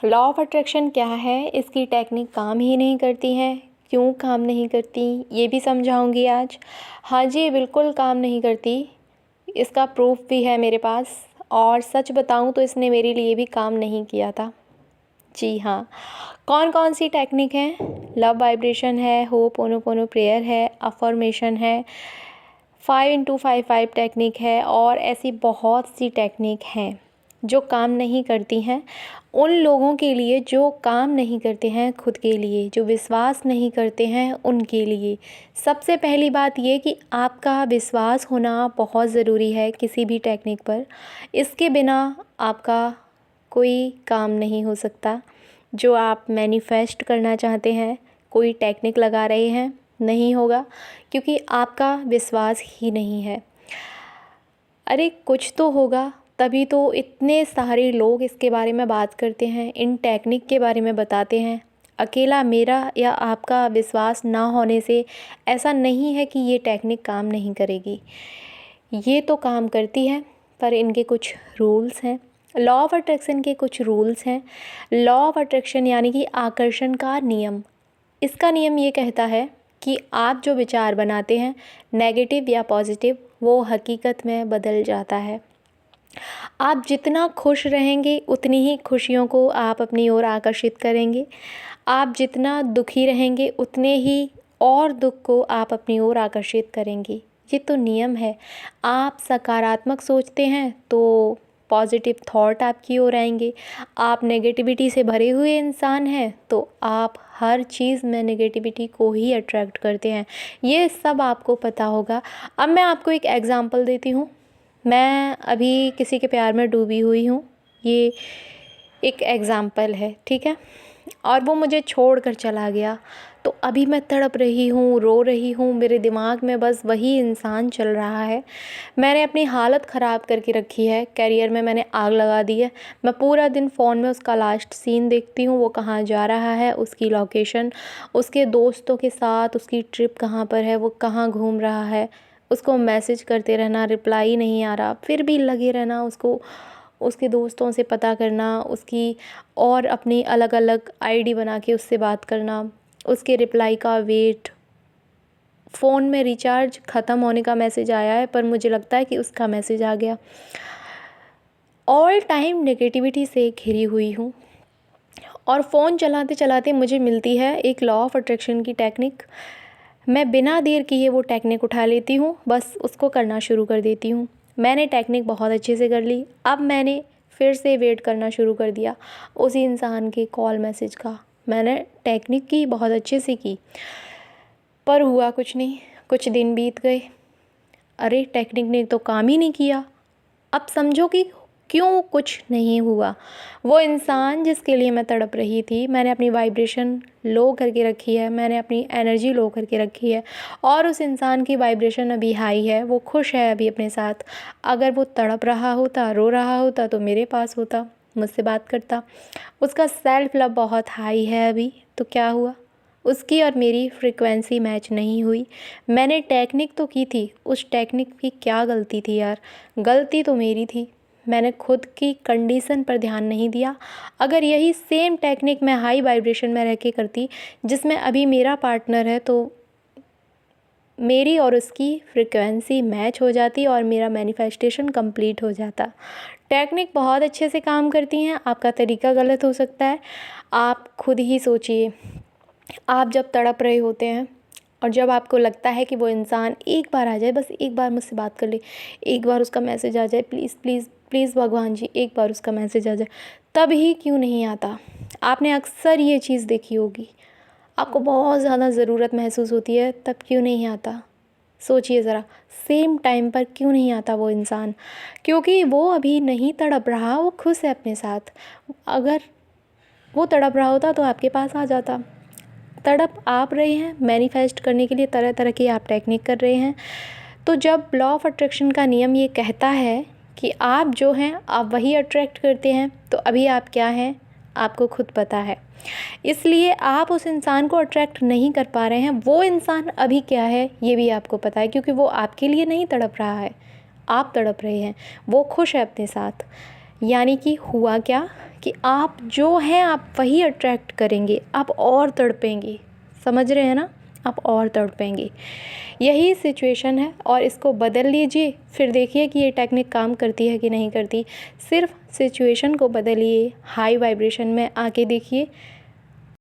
Law of attraction क्या है, इसकी टेक्निक काम ही नहीं करती है, क्यों काम नहीं करती ये भी समझाऊंगी आज। हाँ जी, बिल्कुल काम नहीं करती, इसका प्रूफ भी है मेरे पास। और सच बताऊं तो इसने मेरे लिए भी काम नहीं किया था। जी हाँ, कौन कौन सी टेक्निक है? लव वाइब्रेशन है, होपोनोपोनो प्रेयर है, अफर्मेशन है, 5x5 टेक्निक है, और ऐसी बहुत सी टेक्निक हैं जो काम नहीं करती हैं। उन लोगों के लिए जो काम नहीं करते हैं खुद के लिए, जो विश्वास नहीं करते हैं उनके लिए। सबसे पहली बात ये कि आपका विश्वास होना बहुत ज़रूरी है किसी भी टेक्निक पर। इसके बिना आपका कोई काम नहीं हो सकता। जो आप मैनिफेस्ट करना चाहते हैं, कोई टेक्निक लगा रहे हैं, नहीं होगा, क्योंकि आपका विश्वास ही नहीं है। अरे कुछ तो होगा, तभी तो इतने सारे लोग इसके बारे में बात करते हैं, इन टेक्निक के बारे में बताते हैं। अकेला मेरा या आपका विश्वास ना होने से ऐसा नहीं है कि ये टेक्निक काम नहीं करेगी। ये तो काम करती है, पर इनके कुछ रूल्स हैं। लॉ ऑफ अट्रैक्शन के कुछ रूल्स हैं। लॉ ऑफ अट्रैक्शन यानी कि आकर्षण का नियम। इसका नियम ये कहता है कि आप जो विचार बनाते हैं, नेगेटिव या पॉजिटिव, वो हकीकत में बदल जाता है। आप जितना खुश रहेंगे उतनी ही खुशियों को आप अपनी ओर आकर्षित करेंगे। आप जितना दुखी रहेंगे उतने ही और दुख को आप अपनी ओर आकर्षित करेंगे। ये तो नियम है। आप सकारात्मक सोचते हैं तो पॉजिटिव थॉट आपकी ओर आएंगे। आप नेगेटिविटी से भरे हुए इंसान हैं तो आप हर चीज़ में नेगेटिविटी को ही अट्रैक्ट करते हैं। ये सब आपको पता होगा। अब मैं आपको एक एग्ज़ाम्पल देती हूँ। मैं अभी किसी के प्यार में डूबी हुई हूँ, ये एक एग्ज़ाम्पल है, ठीक है। और वो मुझे छोड़ कर चला गया, तो अभी मैं तड़प रही हूँ, रो रही हूँ, मेरे दिमाग में बस वही इंसान चल रहा है। मैंने अपनी हालत ख़राब करके रखी है, करियर में मैंने आग लगा दी है। मैं पूरा दिन फ़ोन में उसका लास्ट सीन देखती हूँ, वो कहाँ जा रहा है, उसकी लोकेशन, उसके दोस्तों के साथ उसकी ट्रिप कहाँ पर है, वो कहाँ घूम रहा है। उसको मैसेज करते रहना, रिप्लाई नहीं आ रहा, फिर भी लगे रहना उसको, उसके दोस्तों से पता करना उसकी, और अपनी अलग अलग आईडी बना के उससे बात करना, उसके रिप्लाई का वेट। फ़ोन में रिचार्ज ख़त्म होने का मैसेज आया है, पर मुझे लगता है कि उसका मैसेज आ गया। ऑल टाइम नेगेटिविटी से घिरी हुई हूँ। और फ़ोन चलाते चलाते मुझे मिलती है एक लॉ ऑफ अट्रैक्शन की टेक्निक। मैं बिना देर किए वो टेक्निक उठा लेती हूँ, बस उसको करना शुरू कर देती हूँ। मैंने टेक्निक बहुत अच्छे से कर ली। अब मैंने फिर से वेट करना शुरू कर दिया उसी इंसान के कॉल मैसेज का। मैंने टेक्निक की, बहुत अच्छे से की, पर हुआ कुछ नहीं। कुछ दिन बीत गए, अरे टेक्निक ने तो काम ही नहीं किया। अब समझो कि क्यों कुछ नहीं हुआ। वो इंसान जिसके लिए मैं तड़प रही थी, मैंने अपनी वाइब्रेशन लो करके रखी है, मैंने अपनी एनर्जी लो करके रखी है, और उस इंसान की वाइब्रेशन अभी हाई है, वो खुश है अभी अपने साथ। अगर वो तड़प रहा होता, रो रहा होता, तो मेरे पास होता, मुझसे बात करता। उसका सेल्फ लव बहुत हाई है अभी, तो क्या हुआ? उसकी और मेरी फ्रीक्वेंसी मैच नहीं हुई। मैंने टेक्निक तो की थी, उस टेक्निक की क्या गलती थी यार? गलती तो मेरी थी, मैंने खुद की कंडीशन पर ध्यान नहीं दिया। अगर यही सेम टेक्निक मैं हाई वाइब्रेशन में रह के करती, जिसमें अभी मेरा पार्टनर है, तो मेरी और उसकी फ्रीक्वेंसी मैच हो जाती और मेरा मैनिफेस्टेशन कंप्लीट हो जाता। टेक्निक बहुत अच्छे से काम करती हैं, आपका तरीका गलत हो सकता है। आप खुद ही सोचिए, आप जब तड़प रहे होते हैं और जब आपको लगता है कि वो इंसान एक बार आ जाए, बस एक बार मुझसे बात कर ले, एक बार उसका मैसेज आ जाए, प्लीज़ प्लीज़ प्लीज़ भगवान जी एक बार उसका मैसेज आ जाए, तब ही क्यों नहीं आता? आपने अक्सर ये चीज़ देखी होगी। आपको बहुत ज़्यादा ज़रूरत महसूस होती है, तब क्यों नहीं आता? सोचिए ज़रा, सेम टाइम पर क्यों नहीं आता वो इंसान? क्योंकि वो अभी नहीं तड़प रहा, वो खुश है अपने साथ। अगर वो तड़प रहा होता तो आपके पास आ जाता। तड़प आप रहे हैं, मैनिफेस्ट करने के लिए तरह तरह की आप टेक्निक कर रहे हैं। तो जब लॉ ऑफ अट्रैक्शन का नियम ये कहता है कि आप जो हैं आप वही अट्रैक्ट करते हैं, तो अभी आप क्या हैं आपको खुद पता है। इसलिए आप उस इंसान को अट्रैक्ट नहीं कर पा रहे हैं। वो इंसान अभी क्या है ये भी आपको पता है, क्योंकि वो आपके लिए नहीं तड़प रहा है, आप तड़प रहे हैं। वो खुश है अपने साथ। यानी कि हुआ क्या कि आप जो हैं आप वही अट्रैक्ट करेंगे, आप और तड़पेंगे। समझ रहे हैं ना, आप और तड़पेंगे। यही सिचुएशन है और इसको बदल लीजिए, फिर देखिए कि ये टेक्निक काम करती है कि नहीं करती। सिर्फ सिचुएशन को बदलिए, हाई वाइब्रेशन में आके देखिए,